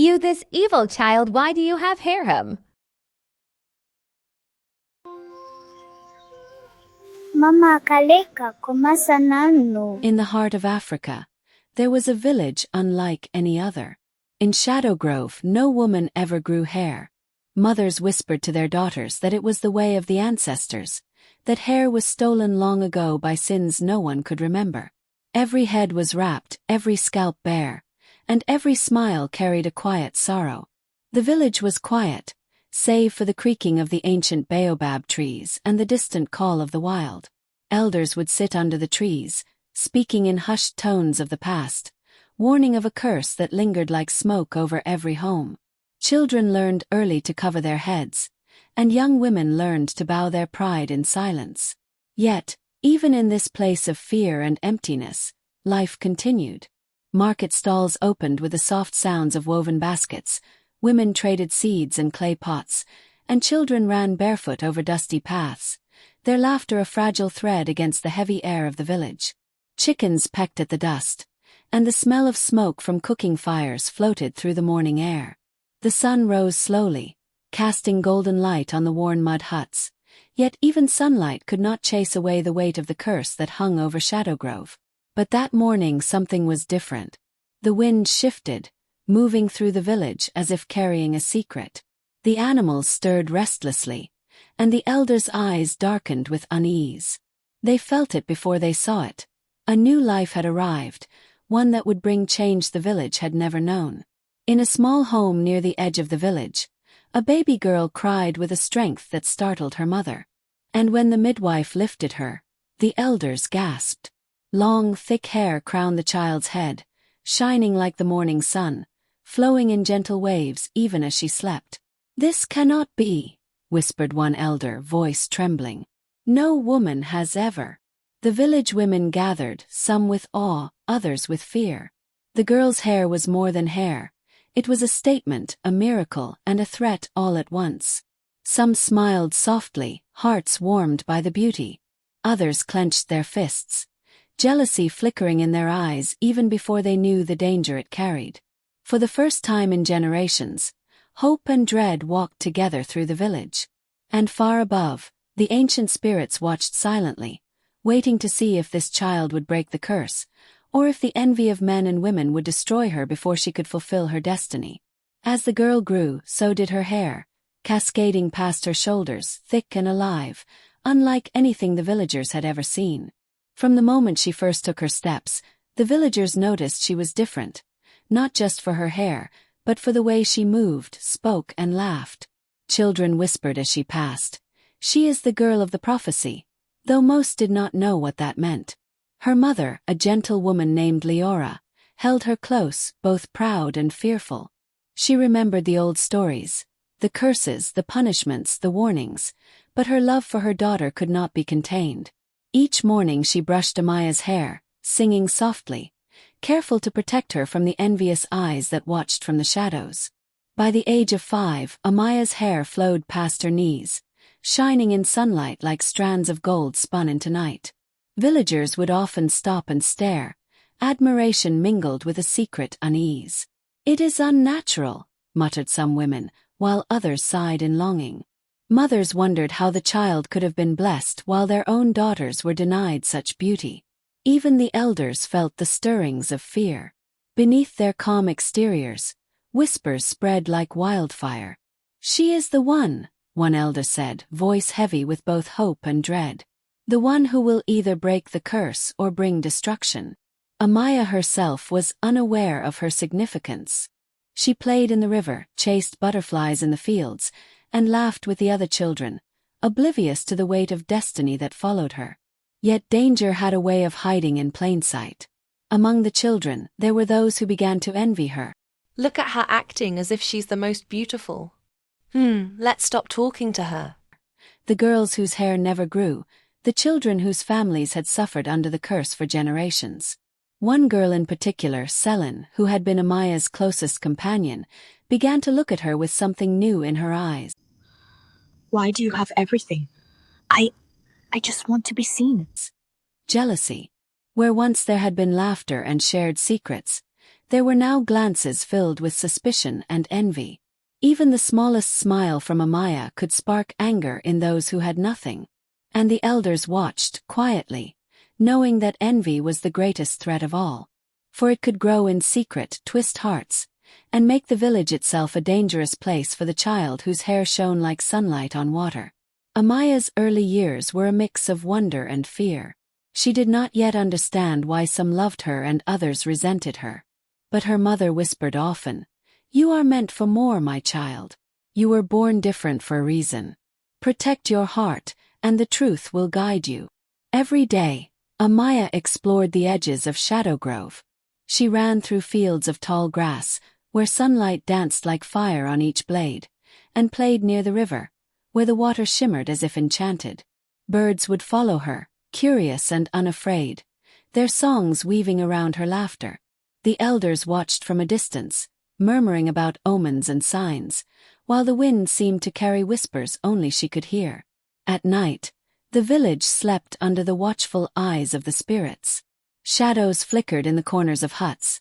You this evil child, why do you have harem? Mama kaleka kumasa nanu. In the heart of Africa, there was a village unlike any other. In Shadow Grove, no woman ever grew hair. Mothers whispered to their daughters that it was the way of the ancestors, that hair was stolen long ago by sins no one could remember. Every head was wrapped, every scalp bare, and every smile carried a quiet sorrow. The village was quiet, save for the creaking of the ancient baobab trees and the distant call of the wild. Elders would sit under the trees, speaking in hushed tones of the past, warning of a curse that lingered like smoke over every home. Children learned early to cover their heads, and young women learned to bow their pride in silence. Yet, even in this place of fear and emptiness, life continued. Market stalls opened with the soft sounds of woven baskets, women traded seeds and clay pots, and children ran barefoot over dusty paths, their laughter a fragile thread against the heavy air of the village. Chickens pecked at the dust, and the smell of smoke from cooking fires floated through the morning air. The sun rose slowly, casting golden light on the worn mud huts, yet even sunlight could not chase away the weight of the curse that hung over Shadow Grove. But that morning something was different. The wind shifted, moving through the village as if carrying a secret. The animals stirred restlessly, and the elders' eyes darkened with unease. They felt it before they saw it. A new life had arrived, one that would bring change the village had never known. In a small home near the edge of the village, a baby girl cried with a strength that startled her mother. And when the midwife lifted her, the elders gasped. Long, thick hair crowned the child's head, shining like the morning sun, flowing in gentle waves even as she slept. "This cannot be," whispered one elder, voice trembling. "No woman has ever." The village women gathered, some with awe, others with fear. The girl's hair was more than hair. It was a statement, a miracle, and a threat all at once. Some smiled softly, hearts warmed by the beauty. Others clenched their fists, jealousy flickering in their eyes even before they knew the danger it carried. For the first time in generations, hope and dread walked together through the village. And far above, the ancient spirits watched silently, waiting to see if this child would break the curse, or if the envy of men and women would destroy her before she could fulfill her destiny. As the girl grew, so did her hair, cascading past her shoulders, thick and alive, unlike anything the villagers had ever seen. From the moment she first took her steps, the villagers noticed she was different, not just for her hair, but for the way she moved, spoke, and laughed. Children whispered as she passed, "She is the girl of the prophecy," though most did not know what that meant. Her mother, a gentle woman named Leora, held her close, both proud and fearful. She remembered the old stories, the curses, the punishments, the warnings, but her love for her daughter could not be contained. Each morning she brushed Amaya's hair, singing softly, careful to protect her from the envious eyes that watched from the shadows. By the age of 5, Amaya's hair flowed past her knees, shining in sunlight like strands of gold spun into night. Villagers would often stop and stare, admiration mingled with a secret unease. "It is unnatural," muttered some women, while others sighed in longing. Mothers wondered how the child could have been blessed while their own daughters were denied such beauty. Even the elders felt the stirrings of fear. Beneath their calm exteriors, whispers spread like wildfire. "She is the one," one elder said, voice heavy with both hope and dread. "The one who will either break the curse or bring destruction." Amaya herself was unaware of her significance. She played in the river, chased butterflies in the fields, and laughed with the other children, oblivious to the weight of destiny that followed her. Yet danger had a way of hiding in plain sight. Among the children, there were those who began to envy her. "Look at her acting as if she's the most beautiful. Let's stop talking to her." The girls whose hair never grew, the children whose families had suffered under the curse for generations. One girl in particular, Selin, who had been Amaya's closest companion, began to look at her with something new in her eyes. "Why do you have everything? I just want to be seen." Jealousy. Where once there had been laughter and shared secrets, There were now glances filled with suspicion and envy. Even the smallest smile from Amaya could spark anger in those who had nothing. And the elders watched, quietly, knowing that envy was the greatest threat of all. For it could grow in secret, twist hearts, and make the village itself a dangerous place for the child whose hair shone like sunlight on water. Amaya's early years were a mix of wonder and fear. She did not yet understand why some loved her and others resented her. But her mother whispered often, "You are meant for more, my child. You were born different for a reason. Protect your heart, and the truth will guide you." Every day, Amaya explored the edges of Shadow Grove. She ran through fields of tall grass, where sunlight danced like fire on each blade, and played near the river, where the water shimmered as if enchanted. Birds would follow her, curious and unafraid, their songs weaving around her laughter. The elders watched from a distance, murmuring about omens and signs, while the wind seemed to carry whispers only she could hear. At night, the village slept under the watchful eyes of the spirits. Shadows flickered in the corners of huts,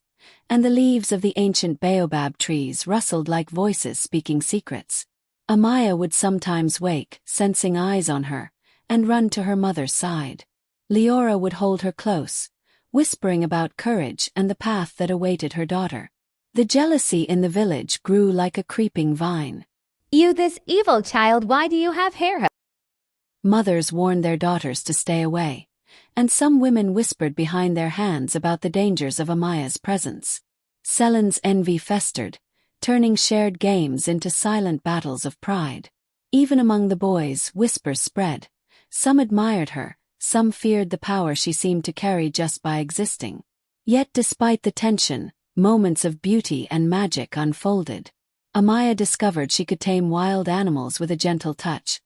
and the leaves of the ancient baobab trees rustled like voices speaking secrets. Amaya would sometimes wake, sensing eyes on her, and run to her mother's side. Leora would hold her close, whispering about courage and the path that awaited her daughter. The jealousy in the village grew like a creeping vine. You this evil child, why do you have hair? Mothers warned their daughters to stay away, and some women whispered behind their hands about the dangers of Amaya's presence. Selen's envy festered, turning shared games into silent battles of pride. Even among the boys, whispers spread. Some admired her, some feared the power she seemed to carry just by existing. Yet despite the tension, moments of beauty and magic unfolded. Amaya discovered she could tame wild animals with a gentle touch.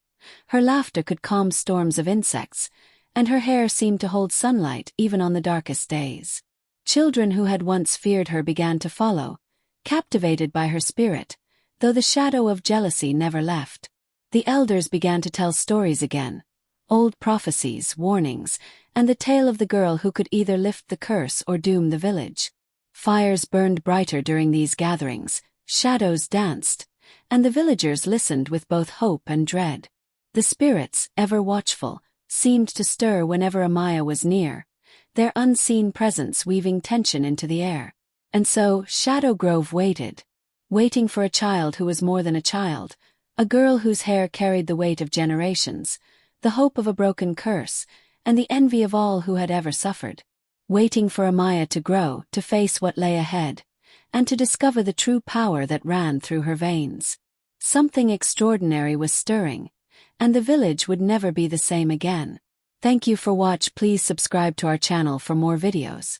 Her laughter could calm storms of insects, and her hair seemed to hold sunlight even on the darkest days. Children who had once feared her began to follow, captivated by her spirit, though the shadow of jealousy never left. The elders began to tell stories again, old prophecies, warnings, and the tale of the girl who could either lift the curse or doom the village. Fires burned brighter during these gatherings, shadows danced, and the villagers listened with both hope and dread. The spirits, ever watchful, seemed to stir whenever Amaya was near, their unseen presence weaving tension into the air. And so, Shadow Grove waited, waiting for a child who was more than a child, a girl whose hair carried the weight of generations, the hope of a broken curse, and the envy of all who had ever suffered. Waiting for Amaya to grow, to face what lay ahead, and to discover the true power that ran through her veins. Something extraordinary was stirring, and the village would never be the same again. Thank you for watching. Please subscribe to our channel for more videos.